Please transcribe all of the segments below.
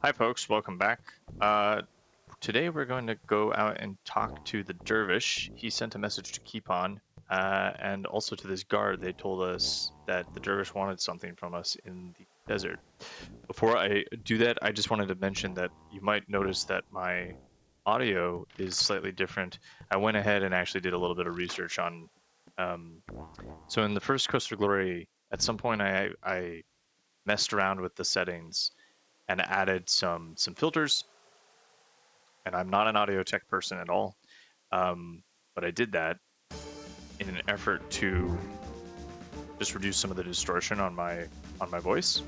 Hi folks, welcome back. Today we're going to go out and talk to the Dervish. He sent a message to keep on, and also to this guard. They told us that the Dervish wanted something from us in the desert. Before I do that, I just wanted to mention that you might notice that my audio is slightly different. I went ahead and actually did a little bit of research on. So in the first Coastal Glory, at some point I messed around with the settings and added some filters. And I'm not an audio tech person at all, but I did that in an effort to just reduce some of the distortion on my voice.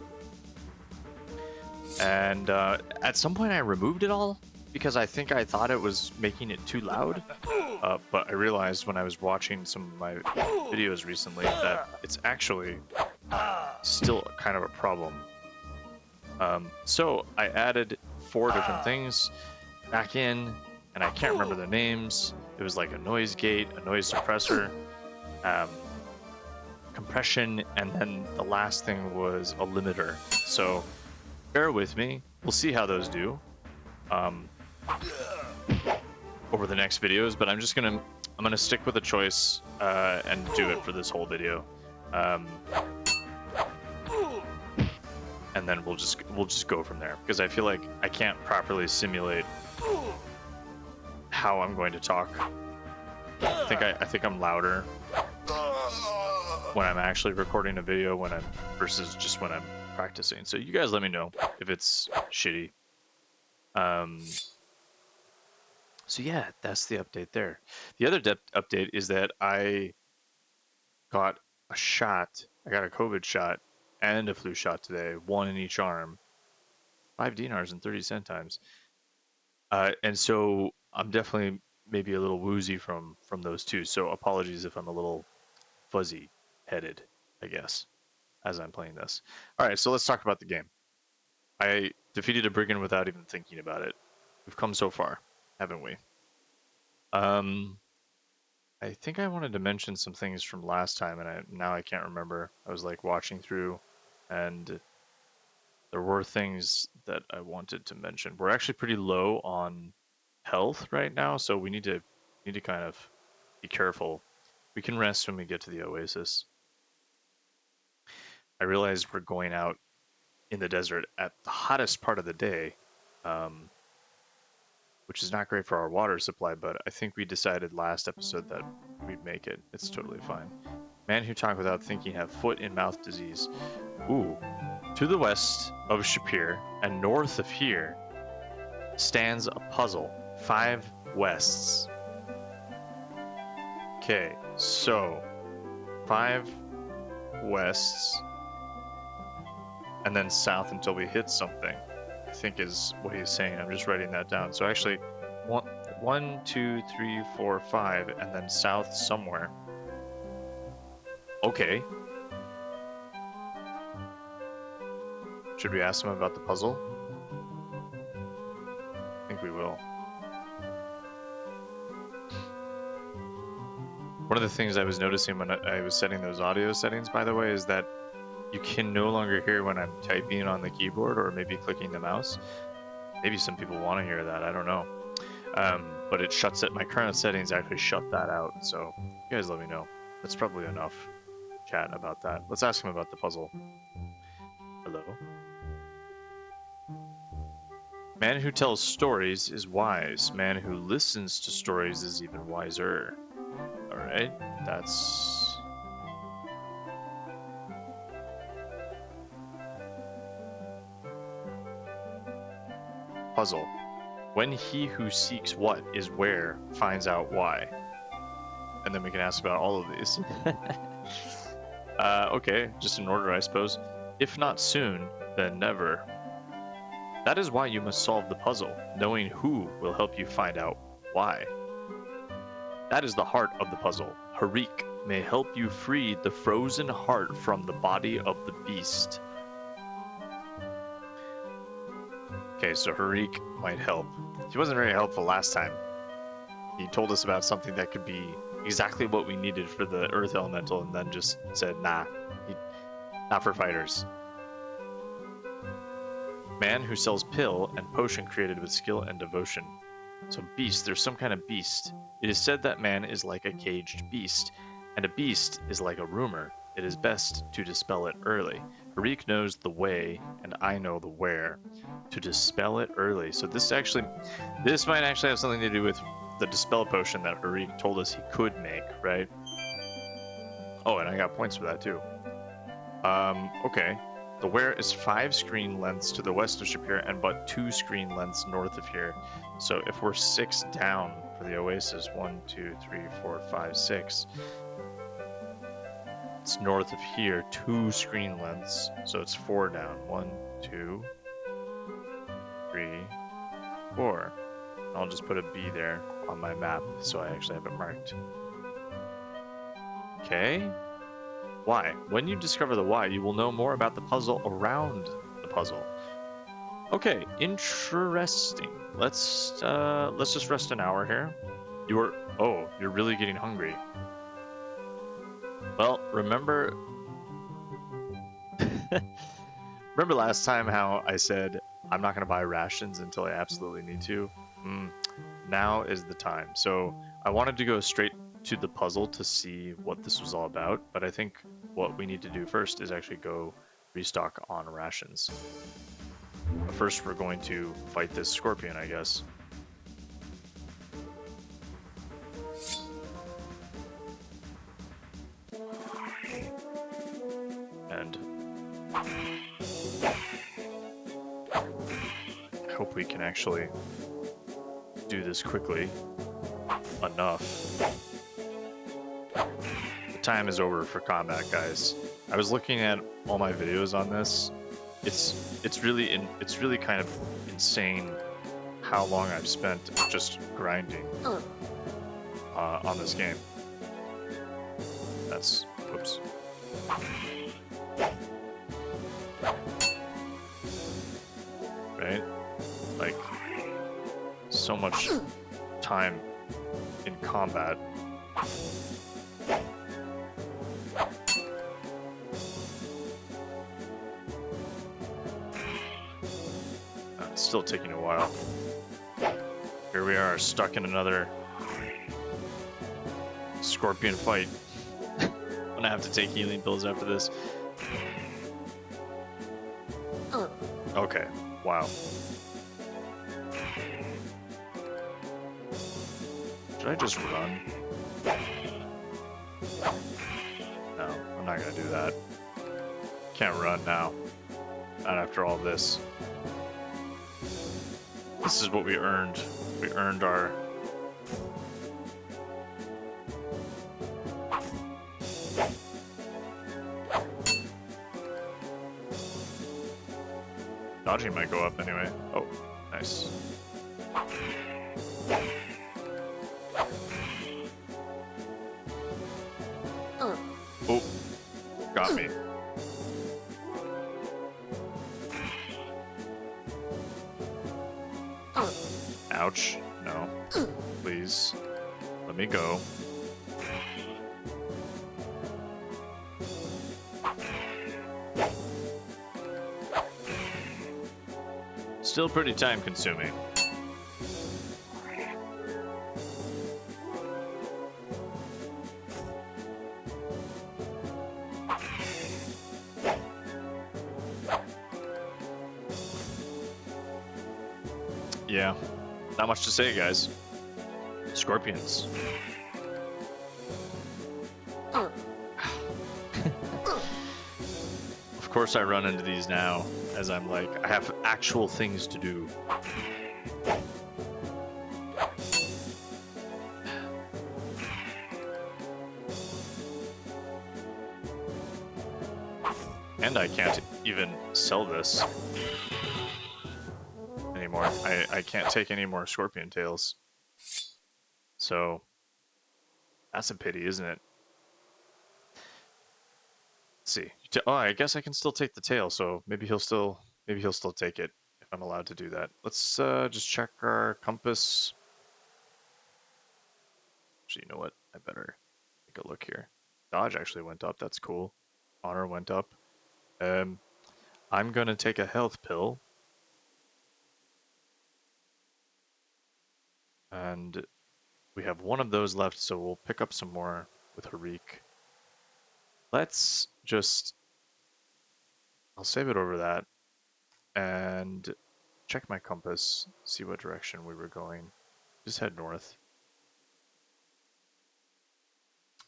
And at some point I removed it all because I think I thought it was making it too loud. But I realized when I was watching some of my videos recently that it's actually still kind of a problem. So I added 4 different things back in, and I can't remember the names. It was like a noise gate, a noise suppressor, compression, and then the last thing was a limiter. So bear with me. We'll see how those do over the next videos, but I'm gonna stick with a choice and do it for this whole video. And then we'll just go from there, because I feel like I can't properly simulate how I'm going to talk. I think I'm louder when I'm actually recording a video versus just when I'm practicing. So you guys let me know if it's shitty. So yeah, that's the update there. The other update is that I got a shot. I got a COVID shot and a flu shot today, 1 in each arm. 5 dinars and 30 centimes. And so I'm definitely maybe a little woozy from those two. So apologies if I'm a little fuzzy headed, I guess, as I'm playing this. All right, so let's talk about the game. I defeated a Brigand without even thinking about it. We've come so far, haven't we? I think I wanted to mention some things from last time, and now I can't remember. I was like watching through, and there were things that I wanted to mention. We're actually pretty low on health right now, so we need to kind of be careful. We can rest when we get to the oasis. I realized we're going out in the desert at the hottest part of the day, which is not great for our water supply, but I think we decided last episode that we'd make it. It's totally fine. Man who talk without thinking have foot and mouth disease. Ooh. To the west of Shapir and north of here stands a puzzle. 5 wests. Okay, so 5 wests and then south until we hit something, I think is what he's saying. I'm just writing that down. So actually 1, 2, 3, 4, 5, and then south somewhere. Okay. Should we ask him about the puzzle? I think we will. One of the things I was noticing when I was setting those audio settings, by the way, is that you can no longer hear when I'm typing on the keyboard or maybe clicking the mouse. Maybe some people want to hear that, I don't know. But it shuts it. My current settings actually shut that out, so you guys let me know. That's probably enough chat about that. Let's ask him about the puzzle. Hello? Man who tells stories is wise. Man who listens to stories is even wiser. Alright, that's... Puzzle. When he who seeks what is where finds out why. And then we can ask about all of these. Okay, just in order, I suppose. If not soon, then never. That is why you must solve the puzzle. Knowing who will help you find out why. That is the heart of the puzzle. Harik may help you free the frozen heart from the body of the beast. Okay, so Harik might help. He wasn't very helpful last time. He told us about something that could be exactly what we needed for the Earth Elemental, and then just said, nah, not for fighters. Man who sells pill and potion created with skill and devotion. So beast, there's some kind of beast. It is said that man is like a caged beast, and a beast is like a rumor. It is best to dispel it early. Harik knows the way, and I know the where. To dispel it early. So this might actually have something to do with the dispel potion that Harik told us he could make, right? Oh, and I got points for that too. Okay. The where is 5 screen lengths to the west of Shapir and but 2 screen lengths north of here. So if we're 6 down for the oasis, 1, 2, 3, 4, 5, 6. It's north of here, 2 screen lengths. So it's 4 down. 1, 2, 3, 4. I'll just put a B there on my map so I actually have it marked. Okay. Why? When you discover the why, you will know more about the puzzle around the puzzle. Okay, interesting. Let's just rest an hour here. You're really getting hungry. Well, remember last time how I said I'm not gonna buy rations until I absolutely need to? Now is the time. So I wanted to go straight to the puzzle to see what this was all about, but I think what we need to do first is actually go restock on rations. But first we're going to fight this scorpion, I guess. And I hope we can actually do this quickly enough. The time is over for combat, guys. I was looking at all my videos on this. It's really kind of insane how long I've spent just grinding on this game. That's whoops. Right? Like so much time in combat. It's still taking a while. Here we are, stuck in another scorpion fight. I'm gonna have to take healing pills after this. Okay, wow. Should I just run? No, I'm not gonna do that. Can't run now. Not after all this. This is what we earned. We earned our... Dodging might go up anyway. Oh, nice. Oh, got me. Ouch. No. Please. Let me go. Still pretty time consuming. Yeah, not much to say, guys. Scorpions. Of course I run into these now, as I'm like, I have actual things to do. And I can't even sell this anymore. I can't take any more scorpion tails. So that's a pity, isn't it? Let's see. Oh, I guess I can still take the tail, so maybe he'll still take it if I'm allowed to do that. Let's just check our compass. Actually, you know what? I better take a look here. Dodge actually went up. That's cool. Honor went up. I'm gonna take a health pill And we have one of those left, so we'll pick up some more with Harik. Let's just... I'll save it over that and check my compass, see what direction we were going. Just head north.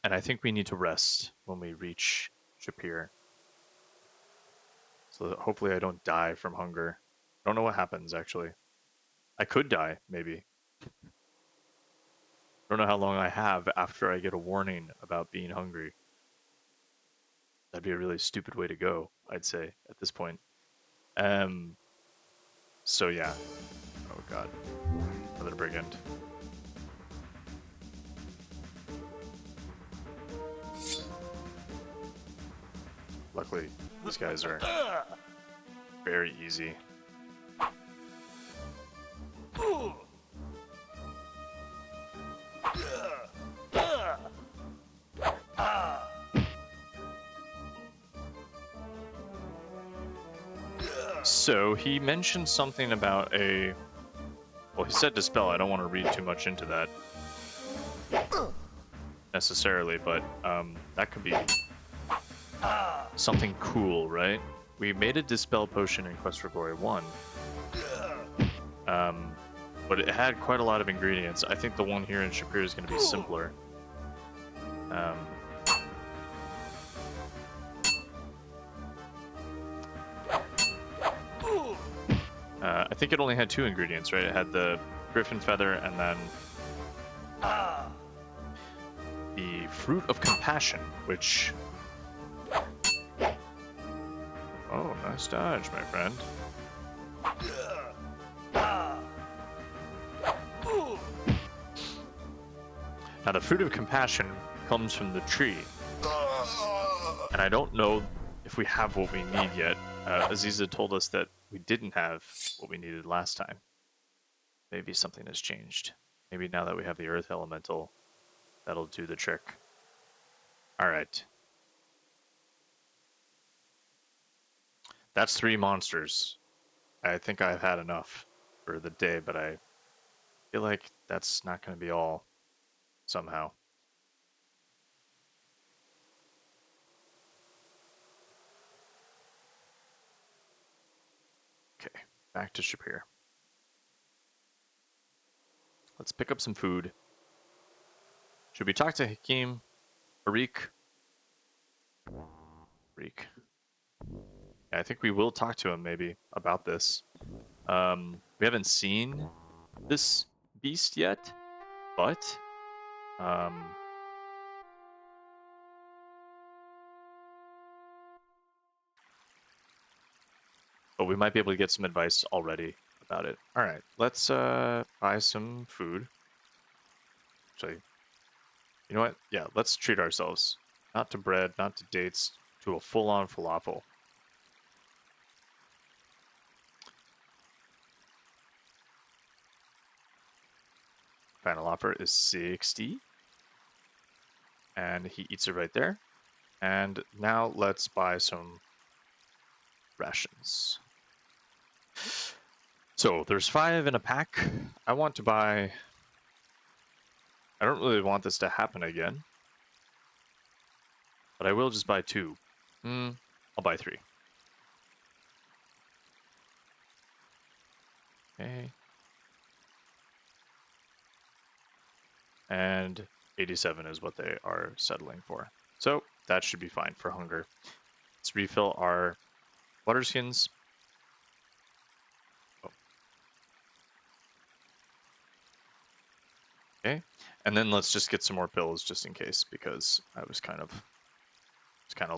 And I think we need to rest when we reach Shapir. So that hopefully I don't die from hunger. Don't know what happens, actually. I could die, maybe. Don't know how long I have after I get a warning about being hungry. That'd be a really stupid way to go, I'd say, at this point. So yeah. Oh god. Another brigand. Luckily, these guys are very easy. So he mentioned something about a... Well, he said Dispel. I don't want to read too much into that necessarily, but that could be something cool, right? We made a Dispel potion in Quest for Glory 1. But it had quite a lot of ingredients. I think the one here in Shapir is going to be simpler. I think it only had 2 ingredients, right? It had the griffin feather and then the fruit of compassion, which... Oh, nice dodge, my friend. Now, the fruit of compassion comes from the tree. And I don't know if we have what we need yet. Aziza told us that we didn't have what we needed last time. Maybe something has changed. Maybe now that we have the earth elemental, that'll do the trick. Alright. That's 3 monsters. I think I've had enough for the day, but I feel like that's not going to be all somehow. Okay, back to Shapir. Let's pick up some food. Should we talk to Hakim? Harik? Harik. Yeah, I think we will talk to him maybe about this. We haven't seen this beast yet, but we might be able to get some advice already about it. All right, let's buy some food. Actually, you know what? Yeah, let's treat ourselves. Not to bread, not to dates, to a full-on falafel. Final offer is 60. And he eats it right there. And now let's buy some rations. So there's 5 in a pack. I want to buy... I don't really want this to happen again. But I will just buy 2. I'll buy 3. Okay. And 87 is what they are settling for. So that should be fine for hunger. Let's refill our water skins. Oh. Okay, and then let's just get some more pills just in case, because I was kind of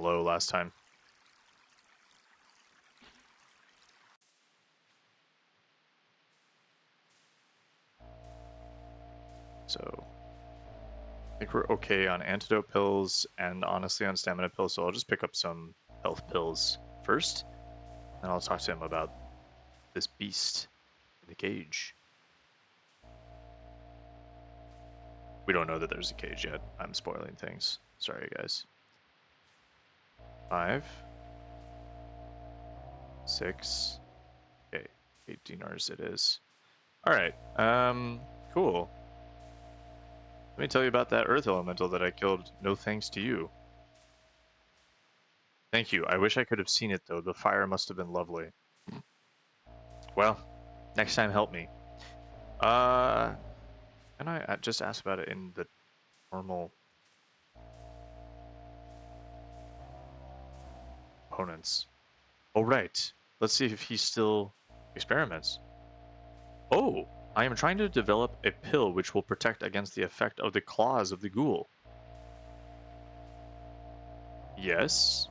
low last time. So I think we're okay on antidote pills and honestly on stamina pills, so I'll just pick up some health pills first, and I'll talk to him about this beast in the cage. We don't know that there's a cage yet. I'm spoiling things. Sorry, guys. 5, 6, okay, 8 dinars it is. All right, cool. Let me tell you about that earth elemental that I killed, no thanks to you. Thank you. I wish I could have seen it, though. The fire must have been lovely. Well, next time help me. Can I just ask about it in the normal opponents? Oh, right. Let's see if he still experiments. Oh, I am trying to develop a pill which will protect against the effect of the claws of the ghoul. Yes.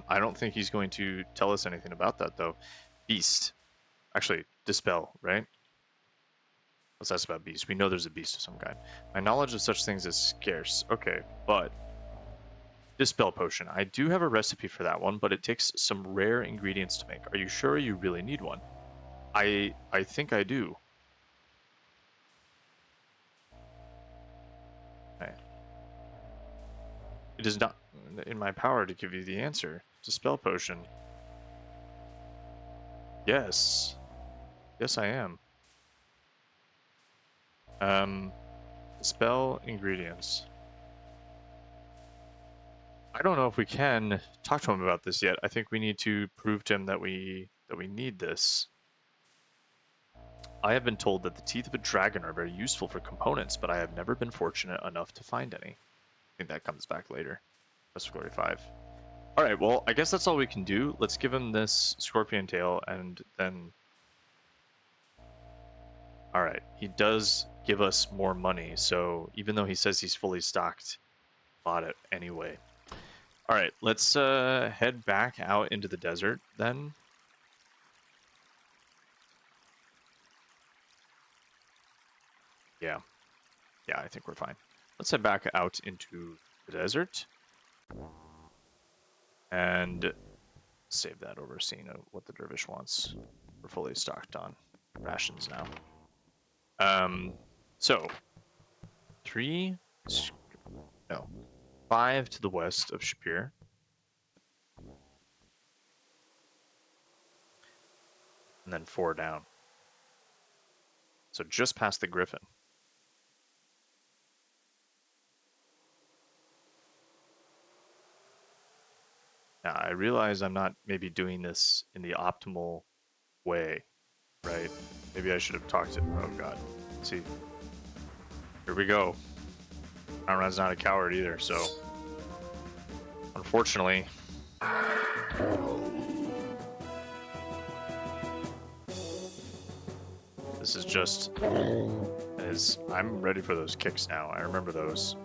I don't think he's going to tell us anything about that, though. Beast. Actually, Dispel, right? Let's ask about Beast. We know there's a beast of some kind. My knowledge of such things is scarce. Okay, but... Dispel potion. I do have a recipe for that one, but it takes some rare ingredients to make. Are you sure you really need one? I think I do. Okay. It is not in my power to give you the answer. Dispel potion. Yes. Yes, I am. Dispel ingredients. I don't know if we can talk to him about this yet. I think we need to prove to him that we need this. I have been told that the teeth of a dragon are very useful for components, but I have never been fortunate enough to find any. I think that comes back later. That's Glory 5. Alright, well, I guess that's all we can do. Let's give him this scorpion tail, and then... Alright, he does give us more money, so even though he says he's fully stocked, bought it anyway. Alright, let's head back out into the desert, then. Yeah, I think we're fine. Let's head back out into the desert. And save that over seeing what the Dervish wants. We're fully stocked on rations now. So 5 to the west of Shapir. And then 4 down. So just past the Griffin. Now, I realize I'm not maybe doing this in the optimal way, right? Maybe I should have talked to... Oh, God. Let's see. Here we go. Conrad's not a coward either, so... Unfortunately... This is just... I'm ready for those kicks now. I remember those.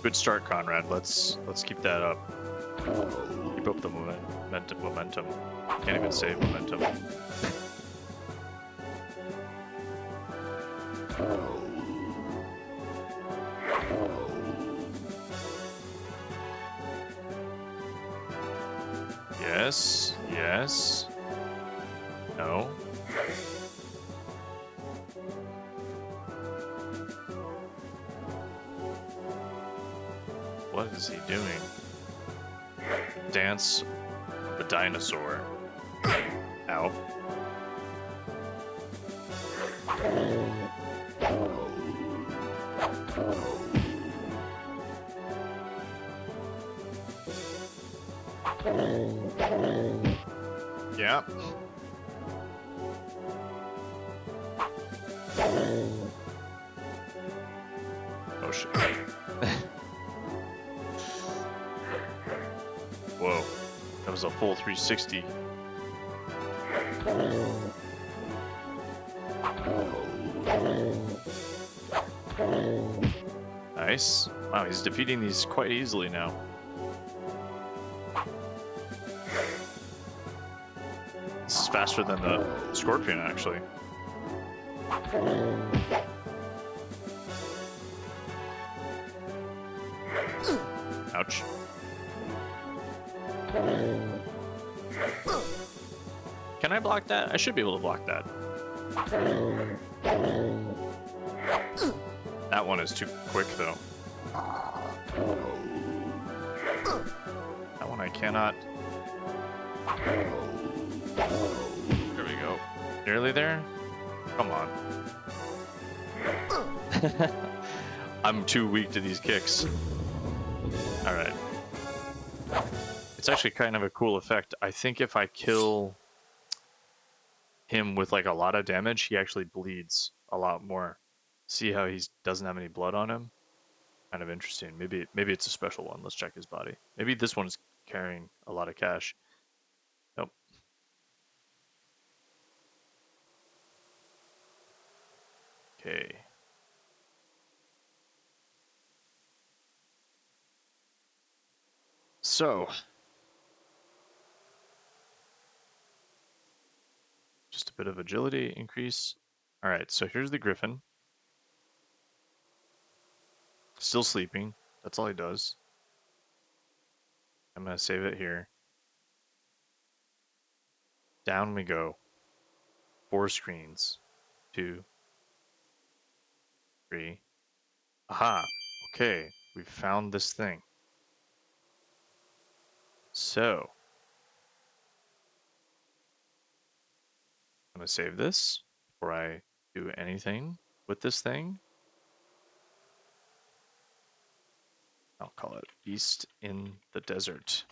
Good start, Conrad. Let's keep that up. Keep up the momentum. Can't even say momentum. Yes. No. What is he doing? Dance of the dinosaur. Ow. Yeah. Oh shit. Whoa. That was a full 360. Nice. Wow, he's defeating these quite easily now. This is faster than the scorpion, actually. Ouch. Can I block that? I should be able to block that. That one is too quick, though. That one I cannot... There we go. Nearly there? Come on. I'm too weak to these kicks. Alright. It's actually kind of a cool effect. I think if I kill him with like a lot of damage, he actually bleeds a lot more. See how he doesn't have any blood on him? Kind of interesting. Maybe it's a special one. Let's check his body. Maybe this one's carrying a lot of cash. Nope. Okay. So, just a bit of agility increase. All right, so here's the Griffin. Still sleeping. That's all he does. I'm going to save it here. Down we go. 4 screens. 2. 3. Aha! Okay, we've found this thing. So, I'm going to save this before I do anything with this thing. I'll call it Beast in the Desert.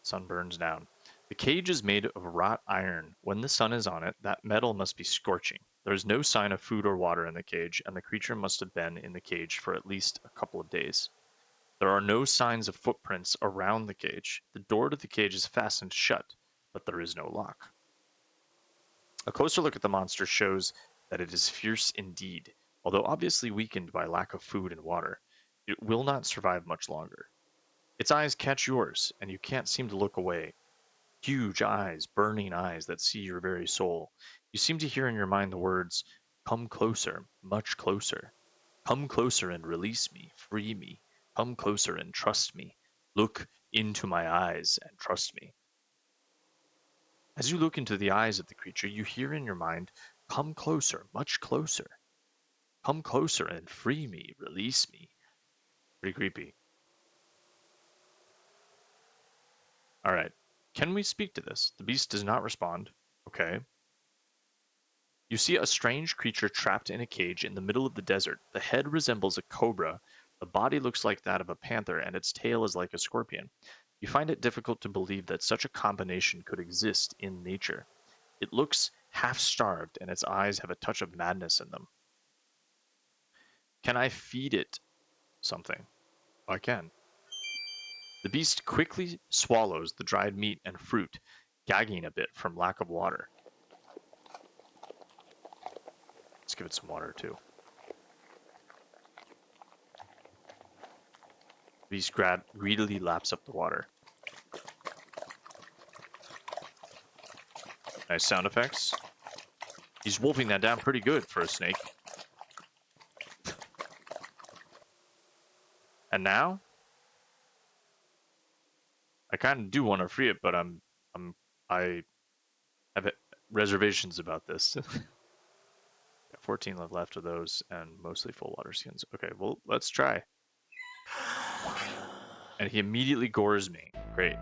Sun burns down. The cage is made of wrought iron. When the sun is on it, that metal must be scorching. There is no sign of food or water in the cage, and the creature must have been in the cage for at least a couple of days. There are no signs of footprints around the cage. The door to the cage is fastened shut, but there is no lock. A closer look at the monster shows that it is fierce indeed. Although obviously weakened by lack of food and water, it will not survive much longer. Its eyes catch yours, and you can't seem to look away. Huge eyes, burning eyes that see your very soul. You seem to hear in your mind the words, "Come closer, much closer. Come closer and release me, free me. Come closer and trust me. Look into my eyes and trust me." As you look into the eyes of the creature, you hear in your mind, "Come closer, much closer. Come closer and free me, release me." Pretty creepy. Alright. Can we speak to this? The beast does not respond. Okay. You see a strange creature trapped in a cage in the middle of the desert. The head resembles a cobra, the body looks like that of a panther, and its tail is like a scorpion. You find it difficult to believe that such a combination could exist in nature. It looks half-starved, and its eyes have a touch of madness in them. Can I feed it something? I can. The beast quickly swallows the dried meat and fruit, gagging a bit from lack of water. Let's give it some water too. The beast greedily laps up the water. Nice sound effects. He's wolfing that down pretty good for a snake. And now? I kind of do want to free it, but I have reservations about this. Got 14 left of those, and mostly full water skins. Okay, well, let's try. And he immediately gores me. Great.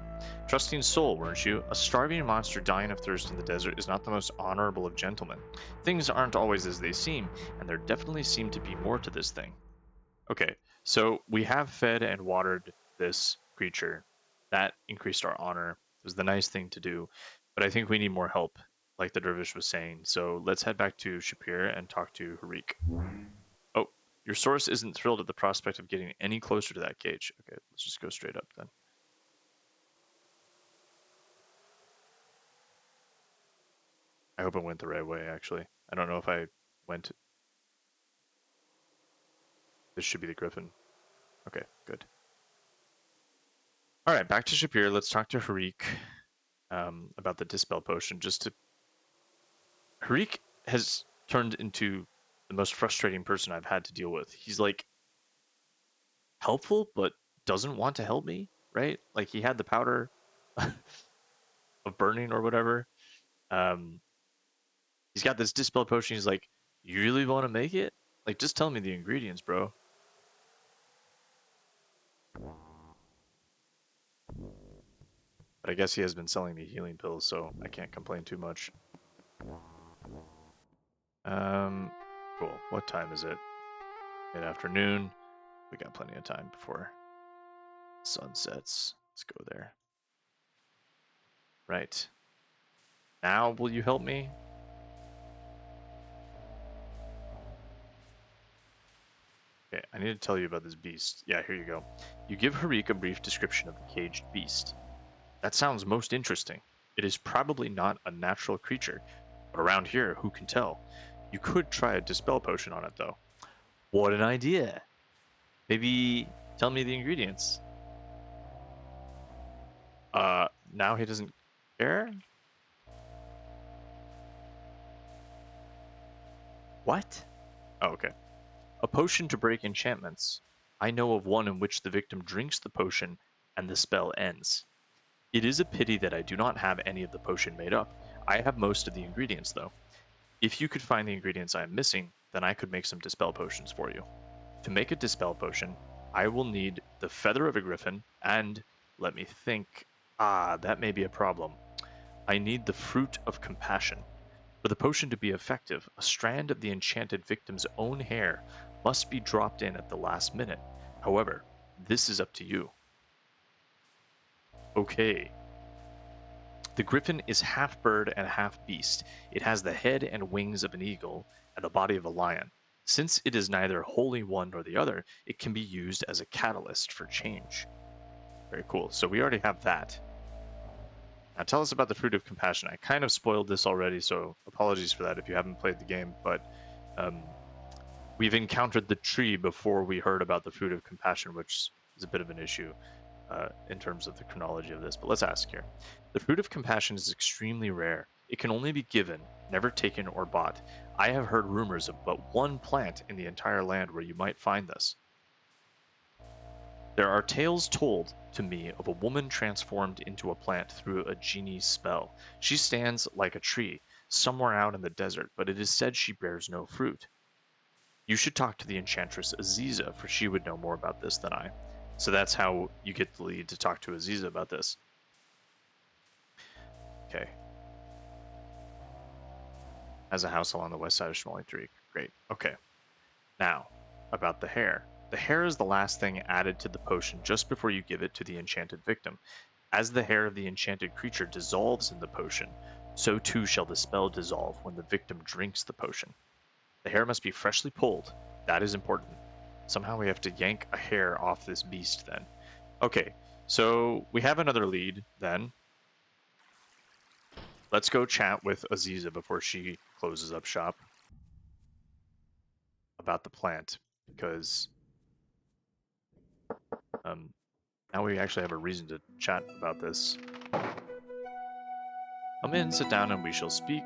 Trusting soul, weren't you? A starving monster dying of thirst in the desert is not the most honorable of gentlemen. Things aren't always as they seem, and there definitely seemed to be more to this thing. Okay, so we have fed and watered this creature. That increased our honor. It was the nice thing to do. But I think we need more help, like the Dervish was saying. So let's head back to Shapir and talk to Harik. Oh, your source isn't thrilled at the prospect of getting any closer to that cage. Okay, let's just go straight up then. I hope it went the right way, actually. I don't know if I went... This should be the Griffin. Okay, good. Alright, back to Shapir. Let's talk to Harik about the Dispel potion. Harik has turned into the most frustrating person I've had to deal with. He's like helpful, but doesn't want to help me, right? Like he had the powder of burning or whatever. He's got this Dispel potion. He's like, You really want to make it? Like, just tell me the ingredients, bro. But I guess he has been selling me healing pills, so I can't complain too much. Cool. What time is it? Mid-afternoon. We got plenty of time before sun sets. Let's go there. Right. Now, will you help me? Okay, I need to tell you about this beast. Yeah, here you go. You give Harik a brief description of the caged beast. That sounds most interesting. It is probably not a natural creature, but around here, who can tell? You could try a Dispel potion on it, though. What an idea! Maybe tell me the ingredients. Now he doesn't care? What? Oh, okay. A potion to break enchantments. I know of one in which the victim drinks the potion and the spell ends. It is a pity that I do not have any of the potion made up. I have most of the ingredients, though. If you could find the ingredients I am missing, then I could make some Dispel potions for you. To make a Dispel potion, I will need the feather of a griffin and, let me think, that may be a problem. I need the fruit of compassion. For the potion to be effective, a strand of the enchanted victim's own hair must be dropped in at the last minute. However, this is up to you. Okay. The griffin is half bird and half beast. It has the head and wings of an eagle and the body of a lion. Since it is neither wholly one nor the other, it can be used as a catalyst for change. Very cool. So we already have that. Now tell us about the Fruit of Compassion. I kind of spoiled this already, so apologies for that if you haven't played the game, but we've encountered the tree before we heard about the Fruit of Compassion, which is a bit of an issue in terms of the chronology of this. But let's ask here. The Fruit of Compassion is extremely rare. It can only be given, never taken or bought. I have heard rumors of but one plant in the entire land where you might find this. There are tales told to me of a woman transformed into a plant through a genie's spell. She stands like a tree, somewhere out in the desert, but it is said she bears no fruit. You should talk to the enchantress Aziza, for she would know more about this than I. So that's how you get the lead to talk to Aziza about this. Okay. Has a house along the west side of Schmolly Creek. Great. Okay. Now, about the hair. The hair is the last thing added to the potion just before you give it to the enchanted victim. As the hair of the enchanted creature dissolves in the potion, so too shall the spell dissolve when the victim drinks the potion. The hair must be freshly pulled. That is important. Somehow we have to yank a hair off this beast then. Okay, so we have another lead then. Let's go chat with Aziza before she closes up shop about the plant, because now we actually have a reason to chat about this. Come in, sit down, and we shall speak.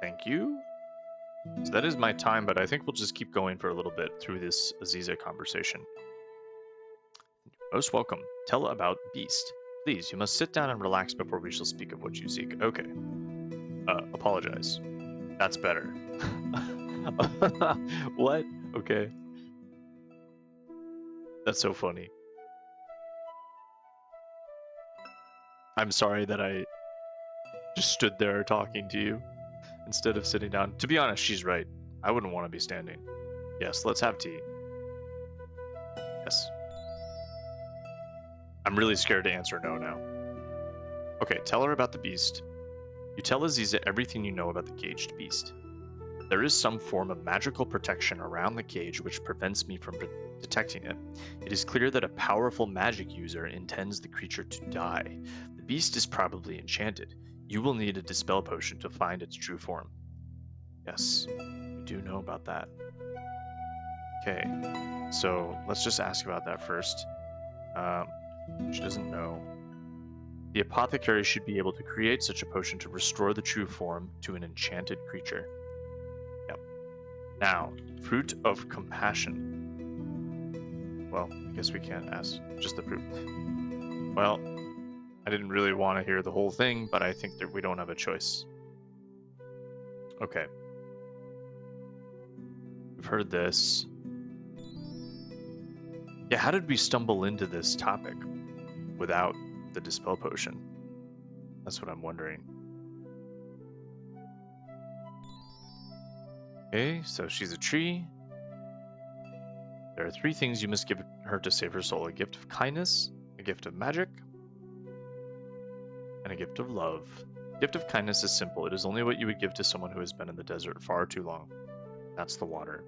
Thank you. So that is my time, but I think we'll just keep going for a little bit through this Aziza conversation. Most welcome. Tell about Beast. Please, you must sit down and relax before we shall speak of what you seek. Okay. Apologize. That's better. What? Okay. That's so funny. I'm sorry that I just stood there talking to you instead of sitting down. To be honest, she's right. I wouldn't want to be standing. Yes, let's have tea. Yes. I'm really scared to answer no now. Okay, tell her about the beast. You tell Aziza everything you know about the caged beast. There is some form of magical protection around the cage which prevents me from detecting it. It is clear that a powerful magic user intends the creature to die. The beast is probably enchanted. You will need a Dispel potion to find its true form. Yes, we do know about that. Okay, so let's just ask about that first. She doesn't know. The apothecary should be able to create such a potion to restore the true form to an enchanted creature. Yep. Now, Fruit of Compassion. Well, I guess we can't ask just the fruit. Well, I didn't really want to hear the whole thing, but I think that we don't have a choice. Okay. I've heard this. Yeah, how did we stumble into this topic without the Dispel potion? That's what I'm wondering. Okay, so she's a tree. There are 3 things you must give her to save her soul: a gift of kindness, a gift of magic, and a gift of love. Gift of kindness is simple. It is only what you would give to someone who has been in the desert far too long. That's the water.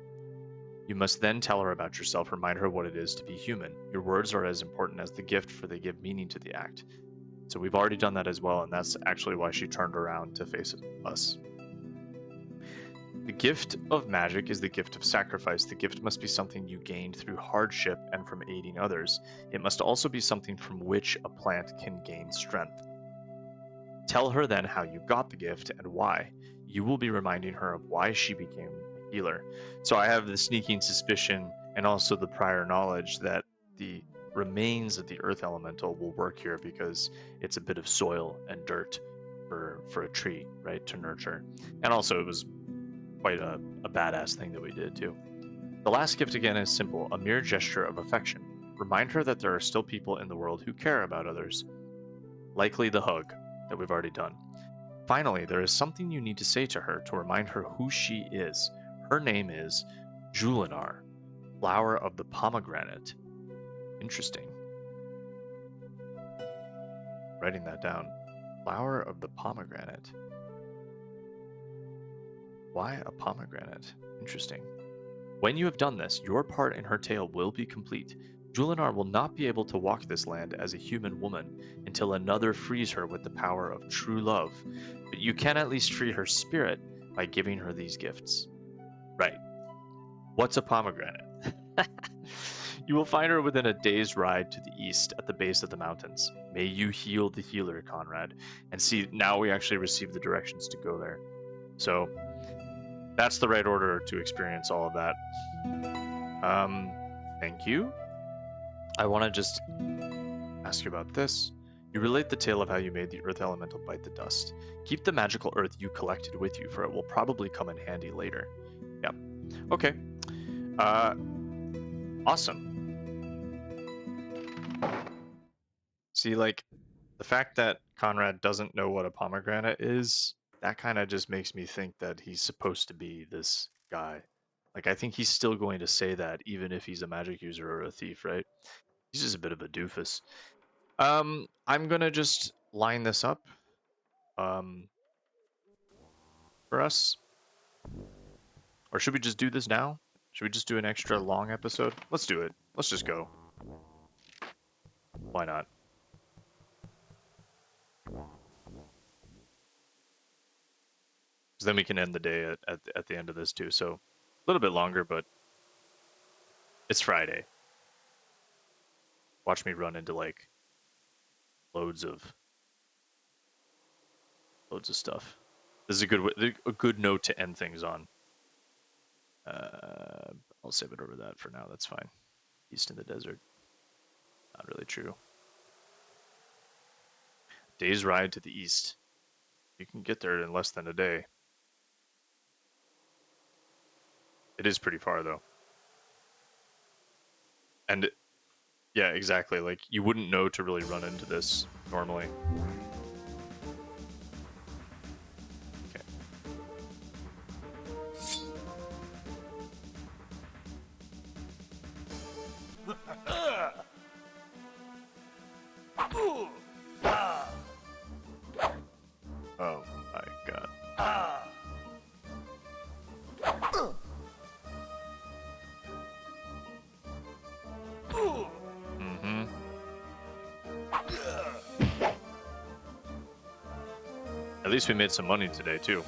You must then tell her about yourself, remind her what it is to be human. Your words are as important as the gift, for they give meaning to the act. So we've already done that as well, and that's actually why she turned around to face us. The gift of magic is the gift of sacrifice. The gift must be something you gained through hardship and from aiding others. It must also be something from which a plant can gain strength. Tell her then how you got the gift and why. You will be reminding her of why she became a healer. So I have the sneaking suspicion and also the prior knowledge that the remains of the earth elemental will work here because it's a bit of soil and dirt for a tree, right, to nurture. And also it was quite a badass thing that we did too. The last gift again is simple, a mere gesture of affection. Remind her that there are still people in the world who care about others. Likely the hug that we've already done. Finally, there is something you need to say to her to remind her who she is. Her name is Julanar, flower of the pomegranate. Interesting. Writing that down. Flower of the pomegranate. Why a pomegranate? Interesting. When you have done this, your part in her tale will be complete. Julanar will not be able to walk this land as a human woman until another frees her with the power of true love. But you can at least free her spirit by giving her these gifts. Right. What's a pomegranate? You will find her within a day's ride to the east at the base of the mountains. May you heal the healer, Conrad. And see, now we actually receive the directions to go there. So that's the right order to experience all of that. Thank you. I want to just ask you about this. You relate the tale of how you made the earth elemental bite the dust. Keep the magical earth you collected with you, for it will probably come in handy later. Yeah. Okay. Awesome. See, like, the fact that Conrad doesn't know what a pomegranate is, that kind of just makes me think that he's supposed to be this guy. Like, I think he's still going to say that even if he's a magic user or a thief, right? He's just a bit of a doofus. I'm gonna just line this up for us. Or should we just do this now? Should we just do an extra long episode? Let's do it. Let's just go. Why not? Because then we can end the day at the end of this too. So a little bit longer, but it's Friday. Watch me run into like loads of stuff. This is a good note to end things on. I'll save it over that for now. That's fine. East in the desert. Not really true. Day's ride to the east. You can get there in less than a day. It is pretty far though. And yeah, exactly. Like you wouldn't know to really run into this normally. Oh my god. At least we made some money today too.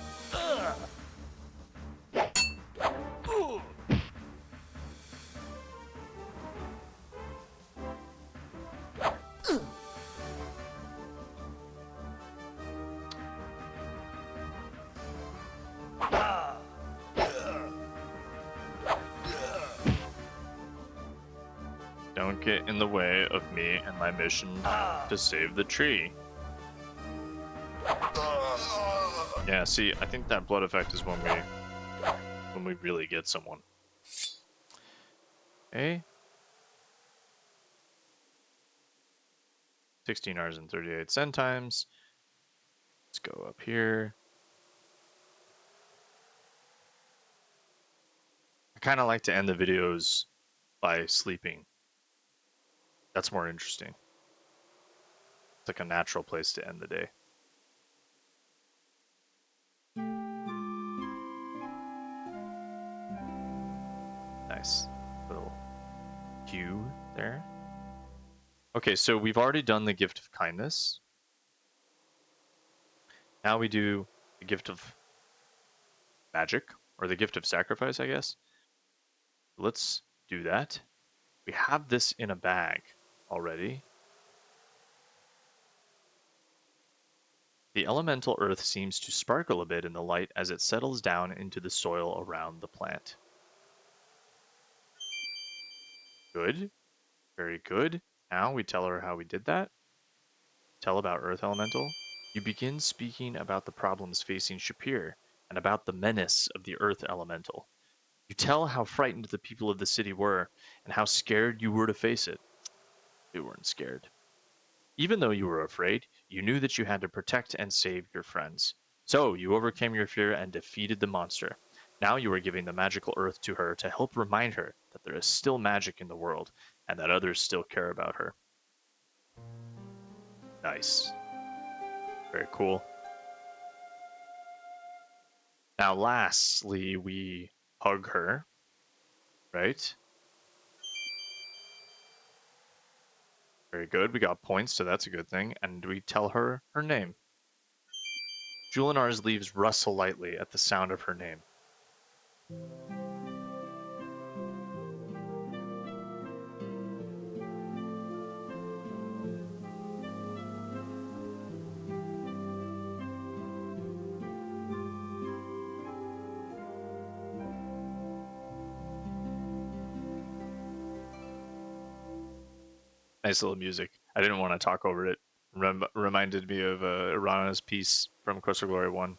Don't get in the way of me and my mission to save the tree. Yeah, see, I think that blood effect is when we really get someone. Okay. 16 hours and 38 centimes. Let's go up here. I kind of like to end the videos by sleeping. That's more interesting. It's like a natural place to end the day. Nice little cue there. Okay, so we've already done the gift of kindness. Now we do the gift of magic, or the gift of sacrifice, I guess. Let's do that. We have this in a bag already. The elemental earth seems to sparkle a bit in the light as it settles down into the soil around the plant. Good. Very good. Now we tell her how we did that. Tell about Earth Elemental. You begin speaking about the problems facing Shapir and about the menace of the Earth Elemental. You tell how frightened the people of the city were and how scared you were to face it. You weren't scared. Even though you were afraid, you knew that you had to protect and save your friends. So you overcame your fear and defeated the monster. Now you are giving the magical earth to her to help remind her that there is still magic in the world and that others still care about her. Nice. Very cool. Now lastly, we hug her, right? Very good. We got points, so that's a good thing. And we tell her her name. Julanar's leaves rustle lightly at the sound of her name. Nice little music. I didn't want to talk over it. Reminded me of Irana's piece from Quest for Glory 1.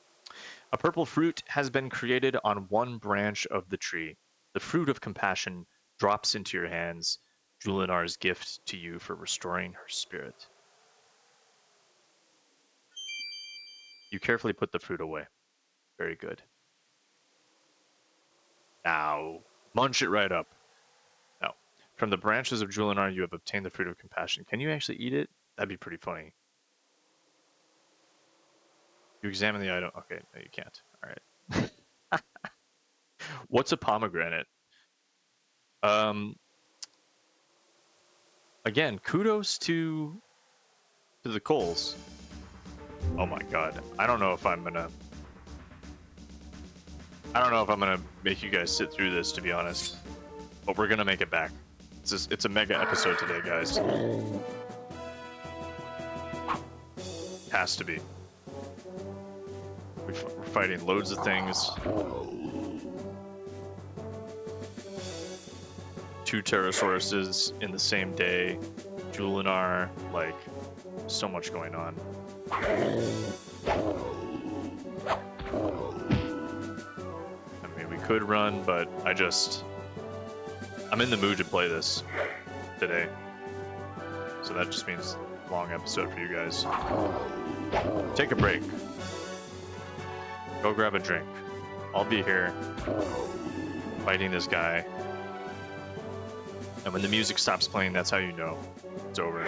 A purple fruit has been created on one branch of the tree. The fruit of compassion drops into your hands, Julanar's gift to you for restoring her spirit. You carefully put the fruit away. Very good. Now, munch it right up. No. From the branches of Julanar, you have obtained the fruit of compassion. Can you actually eat it? That'd be pretty funny. You examine the item. Okay, no, you can't. All right. What's a pomegranate? Again, kudos to the Coles. Oh my god. I don't know if I'm gonna make you guys sit through this, to be honest. But we're gonna make it back. It's a mega episode today, guys. Has to be. We're fighting loads of things. 2 Terrorsauruses in the same day. Julanar, like, so much going on. I mean, we could run, but I'm in the mood to play this today. So that just means long episode for you guys. Take a break. Go grab a drink. I'll be here fighting this guy. And when the music stops playing, that's how you know it's over.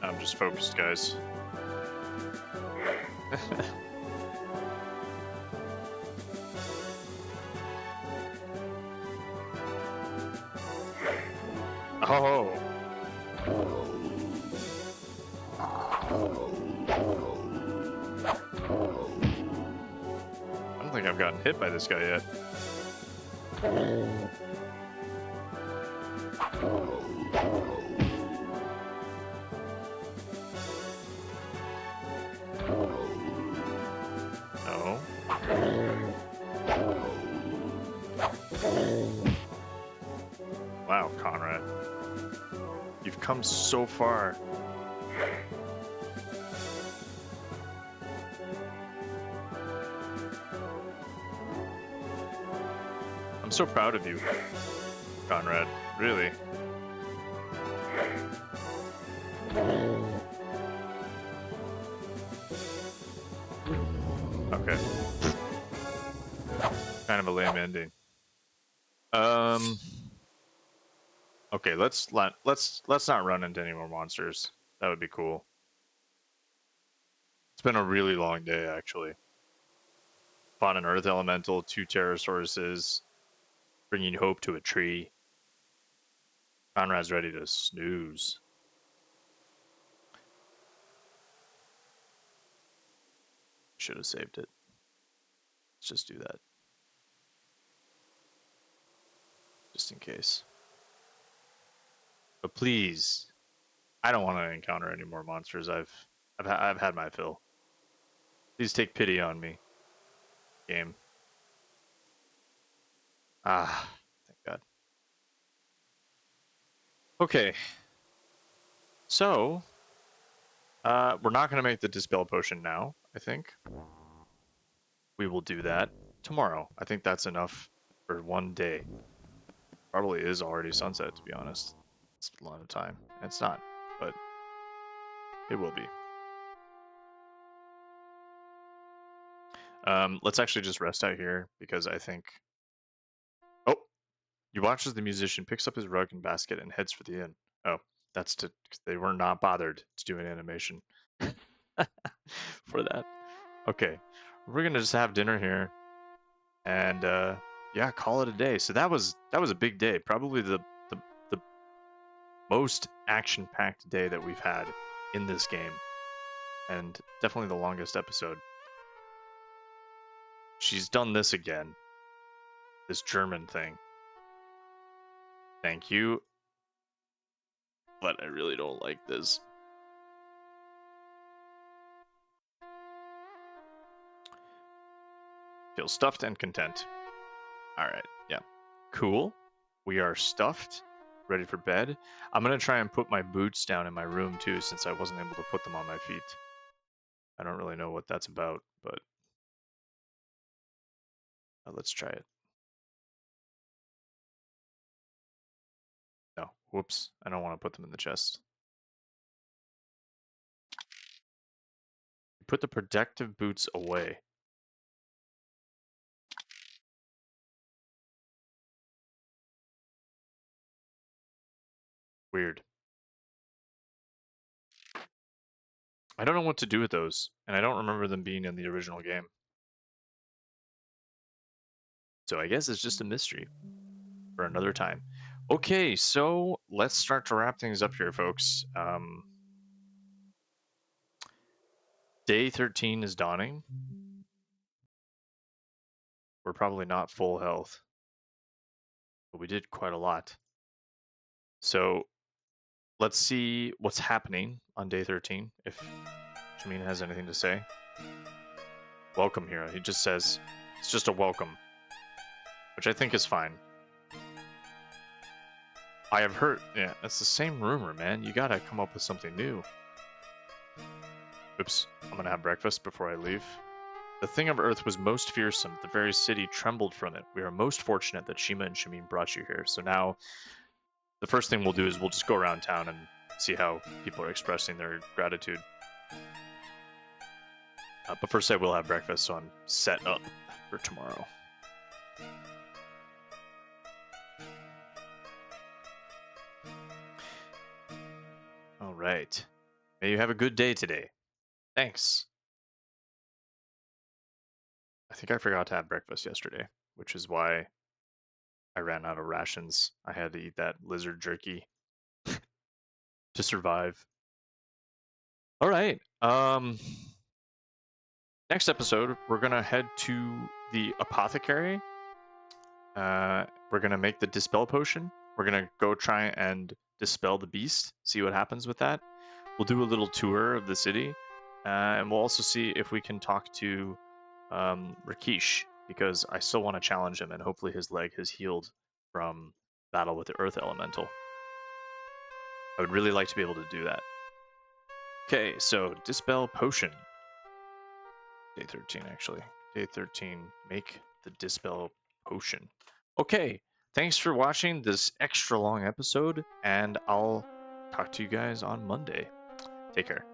I'm just focused, guys. Oh. I don't think I've gotten hit by this guy yet. No. Wow, Conrad. You've come so far. I'm so proud of you, Conrad. Really. Okay. Kind of a lame ending. Okay, let's not run into any more monsters. That would be cool. It's been a really long day, actually. Fought an Earth Elemental, 2 Terrorsauruses, bringing hope to a tree. Conrad's ready to snooze. Should have saved it. Let's just do that. Just in case. But please, I don't want to encounter any more monsters. I've had my fill. Please take pity on me. Game. Ah, thank God. Okay. So, we're not going to make the Dispel potion now, I think. We will do that tomorrow. I think that's enough for one day. Probably is already sunset, to be honest. It's a lot of time. It's not, but it will be. Let's actually just rest out here, because I think... Oh! You watch as the musician picks up his rug and basket and heads for the inn. Oh, that's to... They were not bothered to do an animation for that. Okay. We're gonna just have dinner here. And, yeah, call it a day. So that was a big day. Probably the most action-packed day that we've had in this game. And definitely the longest episode. She's done this again. This German thing. Thank you. But I really don't like this. Feel stuffed and content. Alright, yeah. Cool. We are stuffed. Ready for bed. I'm gonna try and put my boots down in my room too, since I wasn't able to put them on my feet. I don't really know what that's about, but let's try it. No, whoops. I don't want to put them in the chest. Put the protective boots away. Weird. I don't know what to do with those, and I don't remember them being in the original game. So I guess it's just a mystery for another time. Okay, so let's start to wrap things up here, folks. Day 13 is dawning. We're probably not full health, but we did quite a lot. So let's see what's happening on day 13, if Jamin has anything to say. Welcome here. He just says, it's just a welcome, which I think is fine. I have heard, yeah, that's the same rumor, man. You gotta come up with something new. Oops, I'm gonna have breakfast before I leave. The thing of Earth was most fearsome. The very city trembled from it. We are most fortunate that Shima and Shamin brought you here. So now, the first thing we'll do is we'll just go around town and see how people are expressing their gratitude. But first I will have breakfast, so I'm set up for tomorrow. All right. May you have a good day today. Thanks. I think I forgot to have breakfast yesterday, which is why I ran out of rations. I had to eat that lizard jerky to survive. All right. Next episode, we're gonna head to the apothecary. We're gonna make the Dispel potion. We're gonna go try and dispel the beast, see what happens with that. We'll do a little tour of the city, and we'll also see if we can talk to Rakesh, because I still want to challenge him, and hopefully his leg has healed from battle with the Earth Elemental. I would really like to be able to do that. Okay, so Dispel Potion. Day 13, actually. Day 13, make the Dispel Potion. Okay, thanks for watching this extra long episode, and I'll talk to you guys on Monday. Take care.